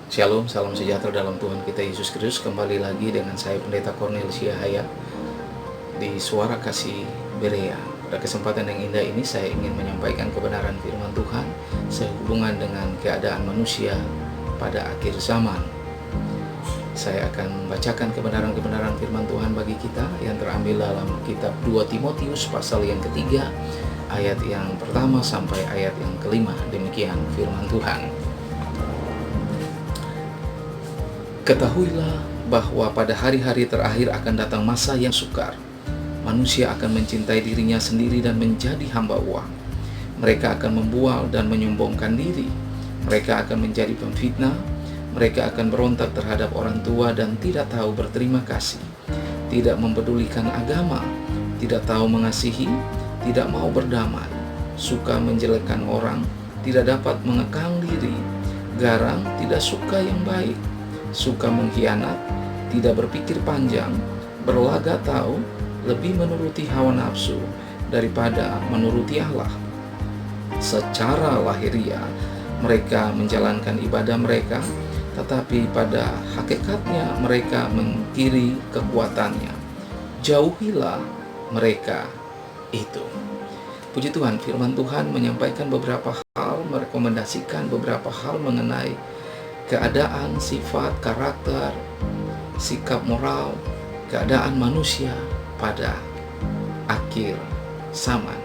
Shalom, salam sejahtera dalam Tuhan kita Yesus Kristus. Kembali lagi dengan saya Pendeta Cornelius Yahaya di Suara Kasih Berea. Pada kesempatan yang indah ini saya ingin menyampaikan kebenaran firman Tuhan sehubungan dengan keadaan manusia pada akhir zaman. Saya akan membacakan kebenaran-kebenaran firman Tuhan bagi kita yang terambil dalam kitab 2 Timotius pasal yang ketiga, ayat yang pertama sampai ayat yang kelima. Demikian firman Tuhan. Ketahuilah bahwa pada hari-hari terakhir akan datang masa yang sukar. Manusia akan mencintai dirinya sendiri dan menjadi hamba uang. Mereka akan membual dan menyombongkan diri. Mereka akan menjadi pemfitnah. Mereka akan berontak terhadap orang tua dan tidak tahu berterima kasih. Tidak mempedulikan agama. Tidak tahu mengasihi. Tidak mau berdamai. Suka menjelekkan orang. Tidak dapat mengekang diri. Garang, tidak suka yang baik. Suka mengkhianat, tidak berpikir panjang, berlagak tahu, lebih menuruti hawa nafsu daripada menuruti Allah. Secara lahiriah, mereka menjalankan ibadah mereka, tetapi pada hakikatnya mereka mengkiri kekuatannya. Jauhilah mereka itu. Puji Tuhan, firman Tuhan menyampaikan beberapa hal, merekomendasikan beberapa hal mengenai keadaan, sifat, karakter, sikap moral, keadaan manusia pada akhir zaman.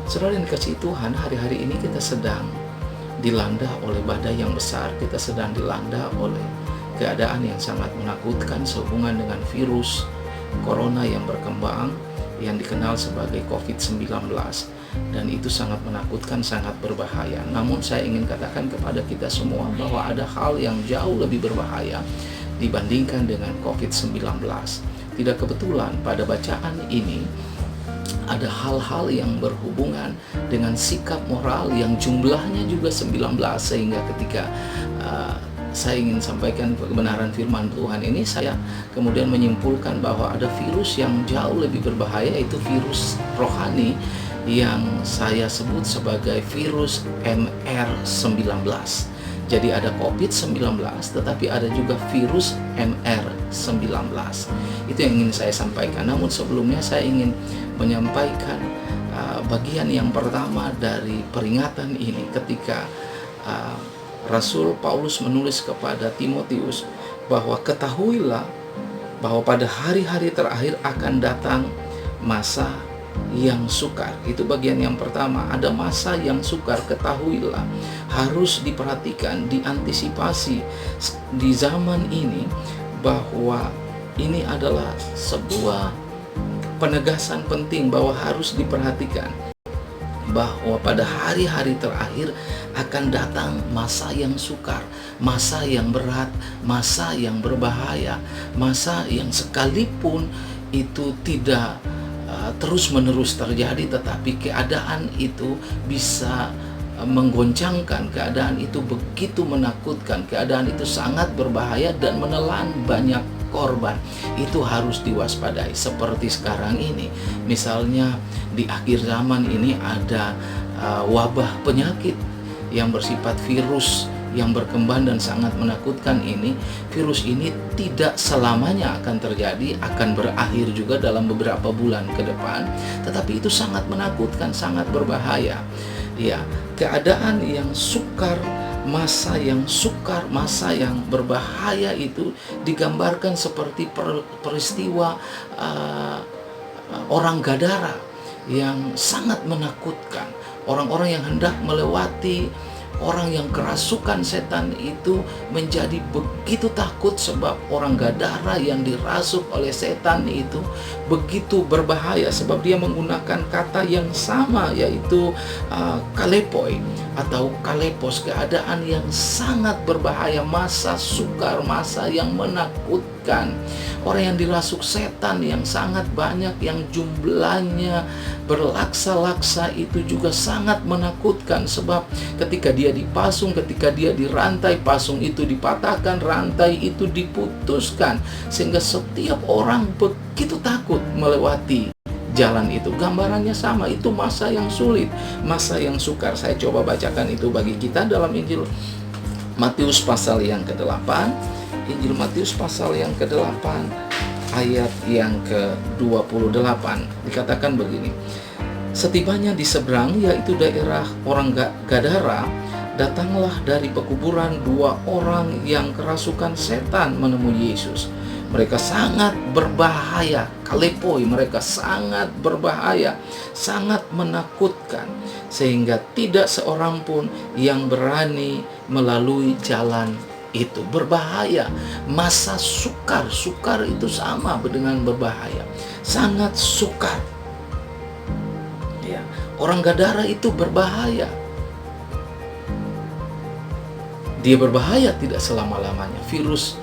Saudara yang dikasihi Tuhan, hari-hari ini kita sedang dilanda oleh badai yang besar. Kita sedang dilanda oleh keadaan yang sangat menakutkan sehubungan dengan virus corona yang berkembang, yang dikenal sebagai COVID-19. Dan itu sangat menakutkan, sangat berbahaya. Namun saya ingin katakan kepada kita semua bahwa ada hal yang jauh lebih berbahaya dibandingkan dengan COVID-19. Tidak kebetulan pada bacaan ini ada hal-hal yang berhubungan dengan sikap moral yang jumlahnya juga 19. Sehingga ketika saya ingin sampaikan kebenaran firman Tuhan ini, saya kemudian menyimpulkan bahwa ada virus yang jauh lebih berbahaya, yaitu virus rohani yang saya sebut sebagai virus MR19. Jadi ada COVID-19, tetapi ada juga virus MR19. Itu yang ingin saya sampaikan. Namun sebelumnya saya ingin menyampaikan bagian yang pertama dari peringatan ini ketika Rasul Paulus menulis kepada Timotius bahwa ketahuilah bahwa pada hari-hari terakhir akan datang masa yang sukar. Itu bagian yang pertama. Ada masa yang sukar, ketahuilah. Harus diperhatikan, diantisipasi di zaman ini, bahwa ini adalah sebuah penegasan penting bahwa harus diperhatikan bahwa pada hari-hari terakhir akan datang masa yang sukar, masa yang berat, masa yang berbahaya, masa yang sekalipun itu tidak terus-menerus terjadi, tetapi keadaan itu bisa menggoncangkan, keadaan itu begitu menakutkan, keadaan itu sangat berbahaya dan menelan banyak korban. Itu harus diwaspadai. Seperti sekarang ini, misalnya di akhir zaman ini ada wabah penyakit yang bersifat virus yang berkembang dan sangat menakutkan ini. Virus ini tidak selamanya akan terjadi, akan berakhir juga dalam beberapa bulan ke depan, tetapi itu sangat menakutkan, sangat berbahaya. Ya, keadaan yang sukar, masa yang sukar, masa yang berbahaya itu digambarkan seperti peristiwa orang Gadara yang sangat menakutkan. Orang-orang yang hendak melewati, orang yang kerasukan setan itu menjadi begitu takut sebab orang Gadara yang dirasuk oleh setan itu begitu berbahaya sebab dia menggunakan kata yang sama, yaitu kalepoi atau kalepos, keadaan yang sangat berbahaya, masa sukar, masa yang menakutkan. Orang yang dirasuk setan yang sangat banyak, yang jumlahnya berlaksa-laksa, itu juga sangat menakutkan sebab ketika dia dipasung, ketika dia dirantai, pasung itu dipatahkan, rantai itu diputuskan, sehingga setiap orang begitu takut melewati jalan itu. Gambarannya sama, itu masa yang sulit, masa yang sukar. Saya coba bacakan itu bagi kita dalam Injil Matius pasal yang ke-8, Injil Matius pasal yang ke-8 ayat yang ke-28 dikatakan begini. Setibanya di seberang, yaitu daerah orang Gadara, datanglah dari pekuburan 2 orang yang kerasukan setan menemui Yesus. Mereka sangat berbahaya, kalepoi, mereka sangat berbahaya, sangat menakutkan, sehingga tidak seorang pun yang berani melalui jalan itu. Berbahaya, masa sukar. Sukar itu sama dengan berbahaya, sangat sukar. Ya, orang Gadara itu berbahaya. Dia berbahaya tidak selama-lamanya. Virus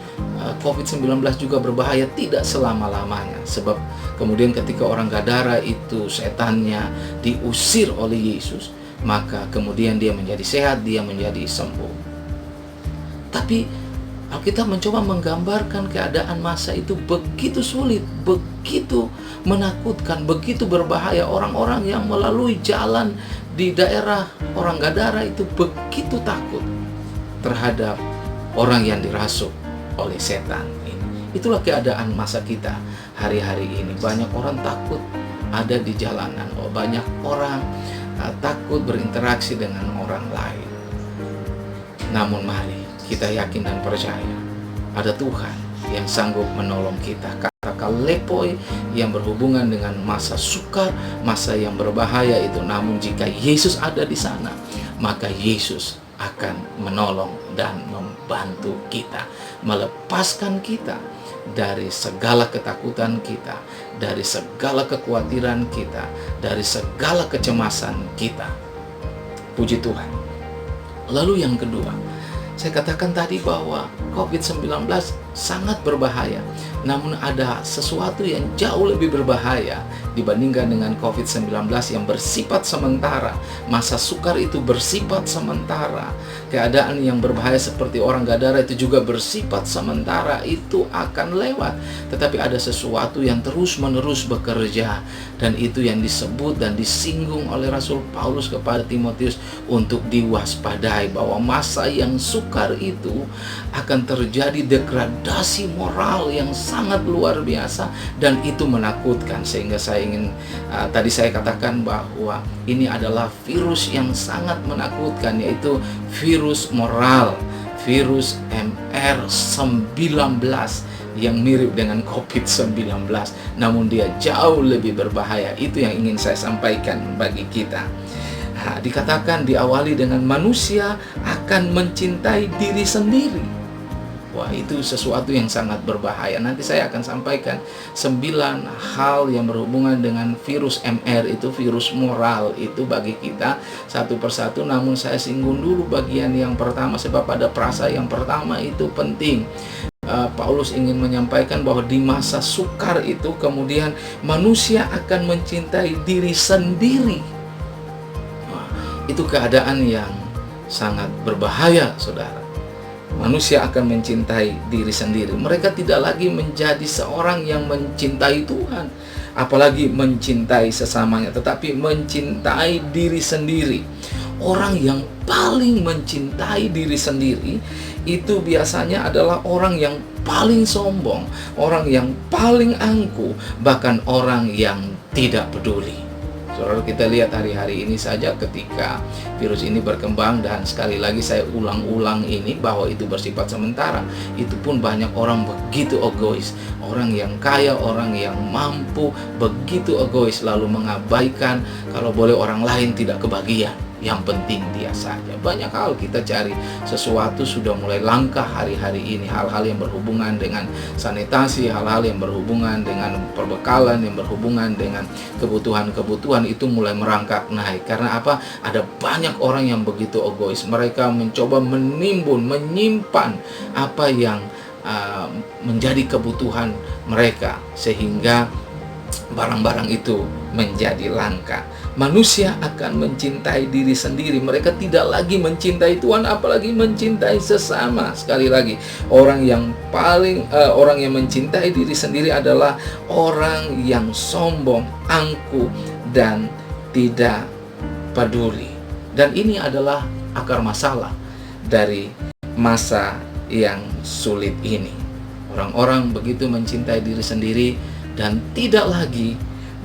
COVID-19 juga berbahaya tidak selama-lamanya. Sebab kemudian ketika orang Gadara itu setannya diusir oleh Yesus, maka kemudian dia menjadi sehat, dia menjadi sembuh. Tapi Alkitab mencoba menggambarkan keadaan masa itu begitu sulit, begitu menakutkan, begitu berbahaya. Orang-orang yang melalui jalan di daerah orang Gadara itu begitu takut terhadap orang yang dirasuk oleh setan ini. Itulah keadaan masa kita hari-hari ini. Banyak orang takut ada di jalanan. Banyak orang takut berinteraksi dengan orang lain. Namun mari kita yakin dan percaya ada Tuhan yang sanggup menolong kita. Kata kalepoi yang berhubungan dengan masa sukar, masa yang berbahaya itu. Namun jika Yesus ada di sana, maka Yesus akan menolong dan membantu kita, melepaskan kita dari segala ketakutan kita, dari segala kekhawatiran kita, dari segala kecemasan kita. Puji Tuhan. Lalu yang kedua, saya katakan tadi bahwa COVID-19 sangat berbahaya. Namun ada sesuatu yang jauh lebih berbahaya dibandingkan dengan COVID-19 yang bersifat sementara. Masa sukar itu bersifat sementara. Keadaan yang berbahaya seperti orang Gadara itu juga bersifat sementara. Itu akan lewat. Tetapi ada sesuatu yang terus-menerus bekerja. Dan itu yang disebut dan disinggung oleh Rasul Paulus kepada Timotius untuk diwaspadai bahwa masa yang sukar itu akan terjadi degradasi moral yang sangat luar biasa, dan itu menakutkan. Sehingga saya ingin tadi saya katakan bahwa ini adalah virus yang sangat menakutkan, yaitu virus moral, virus MR19 yang mirip dengan COVID-19, namun dia jauh lebih berbahaya. Itu yang ingin saya sampaikan bagi kita. Dikatakan diawali dengan manusia akan mencintai diri sendiri. Wah, itu sesuatu yang sangat berbahaya. Nanti saya akan sampaikan 9 hal yang berhubungan dengan virus MR itu, virus moral itu bagi kita satu persatu. Namun saya singgung dulu bagian yang pertama, sebab pada frasa yang pertama itu penting. Paulus ingin menyampaikan bahwa di masa sukar itu kemudian manusia akan mencintai diri sendiri. Itu keadaan yang sangat berbahaya, saudara. Manusia akan mencintai diri sendiri. Mereka tidak lagi menjadi seorang yang mencintai Tuhan, apalagi mencintai sesamanya, tetapi mencintai diri sendiri. Orang yang paling mencintai diri sendiri itu biasanya adalah orang yang paling sombong, orang yang paling angkuh, bahkan orang yang tidak peduli. Saudara, kita lihat hari-hari ini saja ketika virus ini berkembang, dan sekali lagi saya ulang-ulang ini bahwa itu bersifat sementara. Itu pun banyak orang begitu egois. Orang yang kaya, orang yang mampu begitu egois, lalu mengabaikan kalau boleh orang lain tidak kebahagiaan. Yang penting dia saja. Banyak hal kita cari sesuatu sudah mulai langka hari-hari ini. Hal-hal yang berhubungan dengan sanitasi, hal-hal yang berhubungan dengan perbekalan, yang berhubungan dengan kebutuhan-kebutuhan itu mulai merangkak naik. Karena apa? Ada banyak orang yang begitu egois. Mereka mencoba menimbun, menyimpan apa yang menjadi kebutuhan mereka, sehingga barang-barang itu menjadi langka. Manusia akan mencintai diri sendiri. Mereka tidak lagi mencintai Tuhan, apalagi mencintai sesama. Sekali lagi, orang yang mencintai diri sendiri adalah orang yang sombong, angkuh, dan tidak peduli. Dan ini adalah akar masalah dari masa yang sulit ini. Orang-orang begitu mencintai diri sendiri dan tidak lagi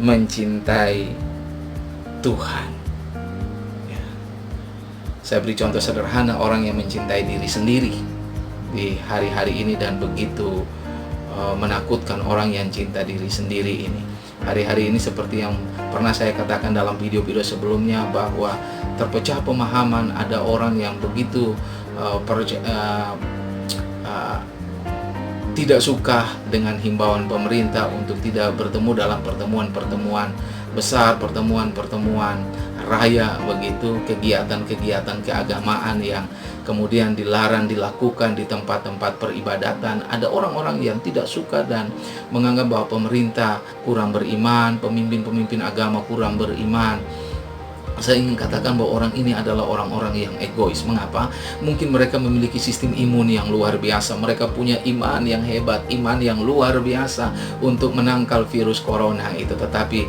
mencintai Tuhan. Ya. Saya beri contoh sederhana orang yang mencintai diri sendiri di hari-hari ini dan begitu menakutkan orang yang cinta diri sendiri ini. Hari-hari ini seperti yang pernah saya katakan dalam video-video sebelumnya, bahwa terpecah pemahaman, ada orang yang begitu tidak suka dengan himbauan pemerintah untuk tidak bertemu dalam pertemuan-pertemuan besar, pertemuan-pertemuan raya, begitu, kegiatan-kegiatan keagamaan yang kemudian dilarang dilakukan di tempat-tempat peribadatan. Ada orang-orang yang tidak suka dan menganggap bahwa pemerintah kurang beriman, pemimpin-pemimpin agama kurang beriman. Saya ingin katakan bahwa orang ini adalah orang-orang yang egois. Mengapa? Mungkin mereka memiliki sistem imun yang luar biasa. Mereka punya iman yang hebat, iman yang luar biasa untuk menangkal virus corona itu. Tetapi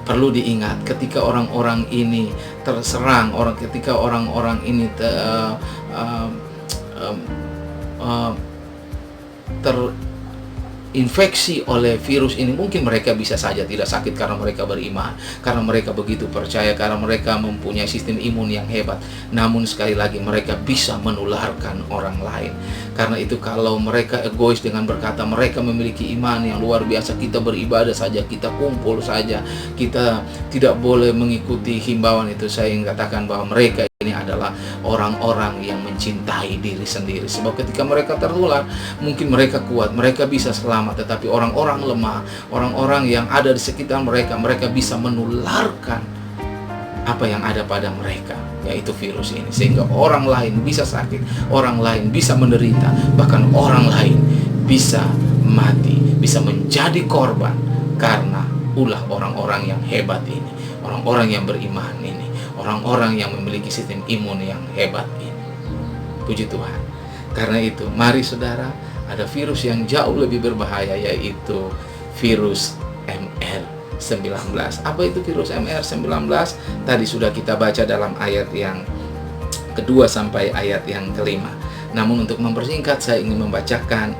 perlu diingat, ketika orang-orang ini terserang, ketika orang-orang ini terinfeksi oleh virus ini, mungkin mereka bisa saja tidak sakit karena mereka beriman, karena mereka begitu percaya, karena mereka mempunyai sistem imun yang hebat. Namun sekali lagi, mereka bisa menularkan orang lain. Karena itu kalau mereka egois dengan berkata mereka memiliki iman yang luar biasa, kita beribadah saja, kita kumpul saja, kita tidak boleh mengikuti himbauan itu, saya ingin katakan bahwa mereka ini adalah orang-orang yang mencintai diri sendiri. Sebab ketika mereka tertular, mungkin mereka kuat, mereka bisa selamat, tetapi orang-orang lemah, orang-orang yang ada di sekitar mereka, mereka bisa menularkan apa yang ada pada mereka, yaitu virus ini, sehingga orang lain bisa sakit, orang lain bisa menderita, bahkan orang lain bisa mati, bisa menjadi korban karena ulah orang-orang yang hebat ini, orang-orang yang beriman ini, orang-orang yang memiliki sistem imun yang hebat ini. Puji Tuhan. Karena itu, mari saudara, ada virus yang jauh lebih berbahaya, yaitu virus MR19. Apa itu virus MR19? Tadi sudah kita baca dalam ayat yang kedua sampai ayat yang kelima. Namun untuk mempersingkat, saya ingin membacakan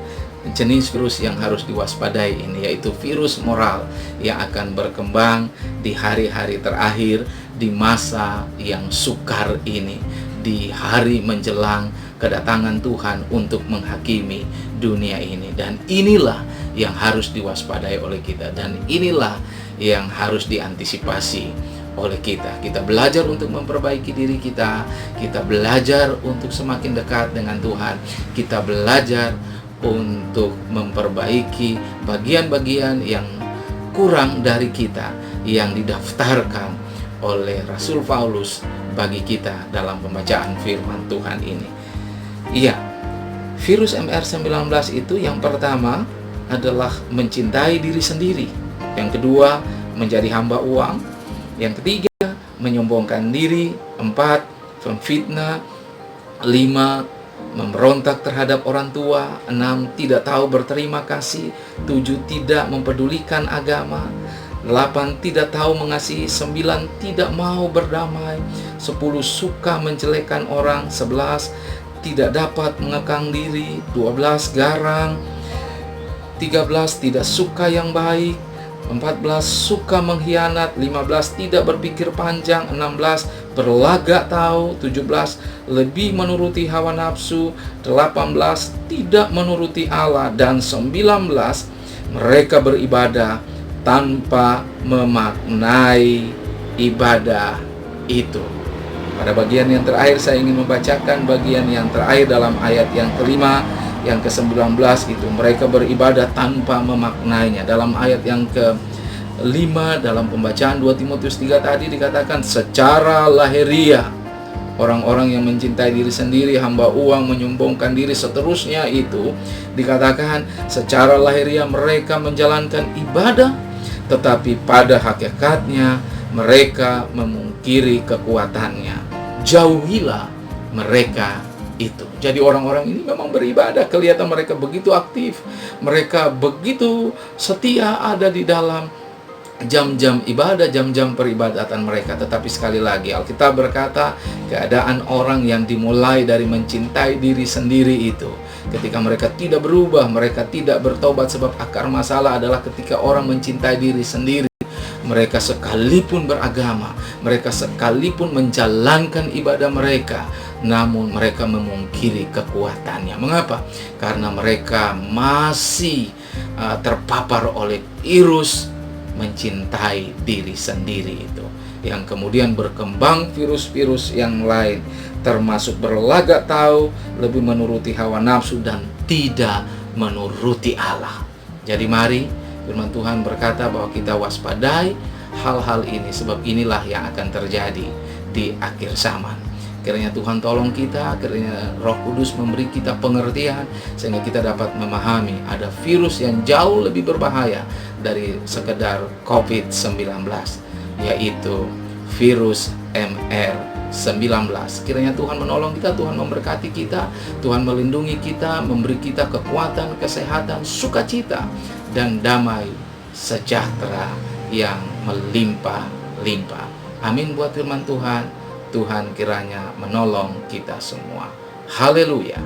jenis virus yang harus diwaspadai ini, yaitu virus moral yang akan berkembang di hari-hari terakhir, di masa yang sukar ini, di hari menjelang kedatangan Tuhan untuk menghakimi dunia ini. Dan inilah yang harus diwaspadai oleh kita, dan inilah yang harus diantisipasi oleh kita. Kita belajar untuk memperbaiki diri kita, kita belajar untuk semakin dekat dengan Tuhan, kita belajar untuk memperbaiki bagian-bagian yang kurang dari kita yang didaftarkan oleh Rasul Paulus bagi kita dalam pembacaan firman Tuhan ini. Iya, virus MR19 itu yang pertama adalah mencintai diri sendiri, yang kedua menjadi hamba uang, yang ketiga menyombongkan diri, 4 memfitnah, 5 memberontak terhadap orang tua, 6 tidak tahu berterima kasih, 7 tidak mempedulikan agama, 8 tidak tahu mengasihi, 9 tidak mau berdamai, 10 suka menjelekkan orang, 11 tidak dapat mengekang diri, 12 garang, 13 tidak suka yang baik, 14 suka mengkhianat, 15 tidak berpikir panjang, 16 berlagak tahu, 17 lebih menuruti hawa nafsu, 18 tidak menuruti Allah, dan 19 mereka beribadah tanpa memaknai ibadah itu. Pada bagian yang terakhir saya ingin membacakan bagian yang terakhir dalam ayat yang kelima, yang ke-19 itu, mereka beribadah tanpa memaknainya. Dalam ayat yang ke-5 dalam pembacaan 2 Timotius 3 tadi dikatakan secara lahiriah, orang-orang yang mencintai diri sendiri, hamba uang, menyombongkan diri, seterusnya itu dikatakan secara lahiriah mereka menjalankan ibadah, tetapi pada hakikatnya mereka memungkiri kekuatannya. Jauhilah mereka itu. Jadi orang-orang ini memang beribadah, kelihatan mereka begitu aktif, mereka begitu setia ada di dalam jam-jam ibadah, jam-jam peribadatan mereka. Tetapi sekali lagi Alkitab berkata, keadaan orang yang dimulai dari mencintai diri sendiri itu, ketika mereka tidak berubah, mereka tidak bertobat, sebab akar masalah adalah ketika orang mencintai diri sendiri. Mereka sekalipun beragama, mereka sekalipun menjalankan ibadah mereka, namun mereka memungkiri kekuatannya. Mengapa? Karena mereka masih terpapar oleh virus mencintai diri sendiri itu, yang kemudian berkembang virus-virus yang lain, termasuk berlagak tahu, lebih menuruti hawa nafsu, dan tidak menuruti Allah. Jadi mari, firman Tuhan berkata bahwa kita waspadai hal-hal ini, sebab inilah yang akan terjadi di akhir zaman. Kiranya Tuhan tolong kita, kiranya Roh Kudus memberi kita pengertian, sehingga kita dapat memahami ada virus yang jauh lebih berbahaya dari sekedar COVID-19, yaitu virus MR19. Kiranya Tuhan menolong kita, Tuhan memberkati kita, Tuhan melindungi kita, memberi kita kekuatan, kesehatan, sukacita, dan damai sejahtera yang melimpah-limpah. Amin buat firman Tuhan. Tuhan kiranya menolong kita semua. Haleluya.